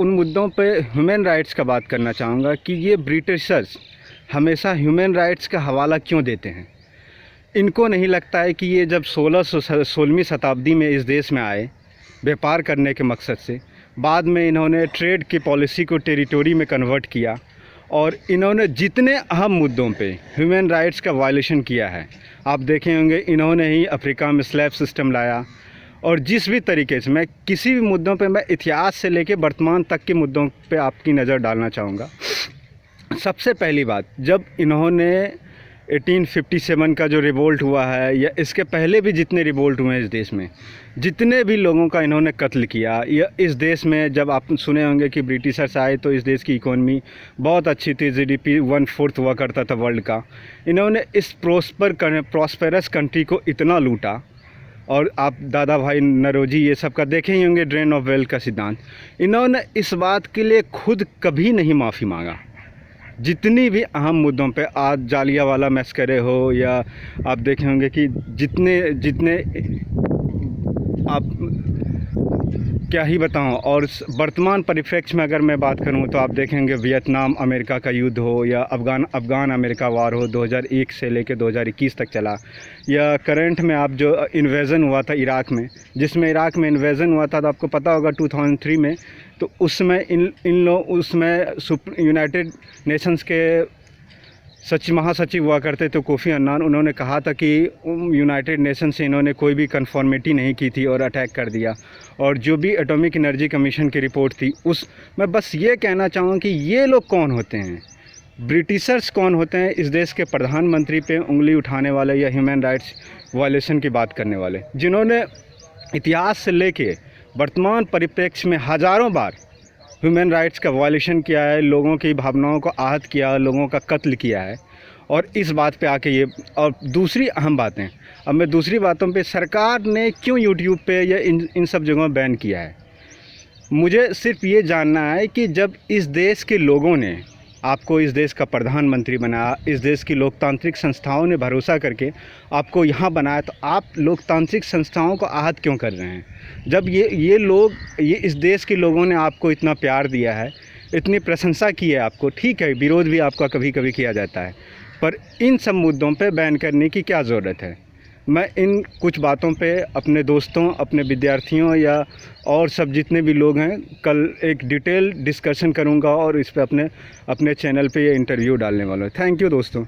उन मुद्दों पे ह्यूमन राइट्स का बात करना चाहूँगा कि ये ब्रिटिशर्स हमेशा ह्यूमन राइट्स का हवाला क्यों देते हैं। इनको नहीं लगता है कि ये जब 16वीं शताब्दी में इस देश में आए व्यापार करने के मकसद से, बाद में इन्होंने ट्रेड की पॉलिसी को टेरिटोरी में कन्वर्ट किया और इन्होंने जितने अहम मुद्दों पे ह्यूमन राइट्स का वायलेशन किया है, आप देखे होंगे इन्होंने ही अफ्रीका में स्लैब सिस्टम लाया। और जिस भी तरीके से मैं किसी भी मुद्दों पे, मैं इतिहास से लेके वर्तमान तक के मुद्दों पे आपकी नज़र डालना चाहूँगा। सबसे पहली बात, जब इन्होंने 1857 का जो रिवोल्ट हुआ है या इसके पहले भी जितने रिवोल्ट हुए हैं इस देश में, जितने भी लोगों का इन्होंने कत्ल किया, या इस देश में जब आप सुने होंगे कि ब्रिटिशर्स आए तो इस देश की इकोनॉमी बहुत अच्छी थी, जीडीपी 1/4 हुआ करता था वर्ल्ड का। इन्होंने इस प्रॉस्पेरस कंट्री को इतना लूटा, और आप दादा भाई नौरोजी ये सब का देखे ही होंगे, ड्रेन ऑफ वेल्थ का सिद्धांत। इन्होंने इस बात के लिए खुद कभी नहीं माफ़ी मांगा। जितनी भी अहम मुद्दों पे, आज जालियांवाला मैस्करे हो या आप देखे होंगे कि जितने आप क्या ही बताऊं। और वर्तमान परिप्रेक्ष्य में अगर मैं बात करूं तो आप देखेंगे वियतनाम अमेरिका का युद्ध हो या अफ़गान अमेरिका वार हो 2001 से लेकर 2021 तक चला, या करंट में आप जो इन्वेज़न हुआ था इराक़ में, जिसमें इराक़ में इन्वेज़न हुआ था तो आपको पता होगा 2003 में, तो उसमें उसमें यूनाइटेड नेशंस के महासचिव हुआ करते थे कोफ़ी अन्नान। उन्होंने कहा था कि यूनाइटेड नेशन से इन्होंने कोई भी कन्फॉर्मिटी नहीं की थी और अटैक कर दिया। और जो भी एटॉमिक एनर्जी कमीशन की रिपोर्ट थी, मैं बस ये कहना चाहूँगा कि ये लोग कौन होते हैं, ब्रिटिशर्स कौन होते हैं इस देश के प्रधानमंत्री पे उंगली उठाने वाले या ह्यूमन राइट्स वायलेशन की बात करने वाले, जिन्होंने इतिहास से लेके वर्तमान परिप्रेक्ष्य में हज़ारों बार ह्यूमन राइट्स का वायलेशन किया है, लोगों की भावनाओं को आहत किया, लोगों का कत्ल किया है। और इस बात पे आके ये, और दूसरी अहम बातें, अब मैं दूसरी बातों पे, सरकार ने क्यों यूट्यूब पे या इन सब जगहों बैन किया है। मुझे सिर्फ ये जानना है कि जब इस देश के लोगों ने आपको इस देश का प्रधानमंत्री बनाया, इस देश की लोकतांत्रिक संस्थाओं ने भरोसा करके आपको यहाँ बनाया, तो आप लोकतांत्रिक संस्थाओं को आहत क्यों कर रहे हैं। जब ये इस देश के लोगों ने आपको इतना प्यार दिया है, इतनी प्रशंसा की है आपको, ठीक है विरोध भी आपका कभी कभी किया जाता है, पर इन सब मुद्दों पे बैन करने की क्या ज़रूरत है। मैं इन कुछ बातों पे अपने दोस्तों, अपने विद्यार्थियों या और सब जितने भी लोग हैं, कल एक डिटेल डिस्कशन करूंगा और इस पे अपने चैनल पे ये इंटरव्यू डालने वाला हूँ। थैंक यू दोस्तों।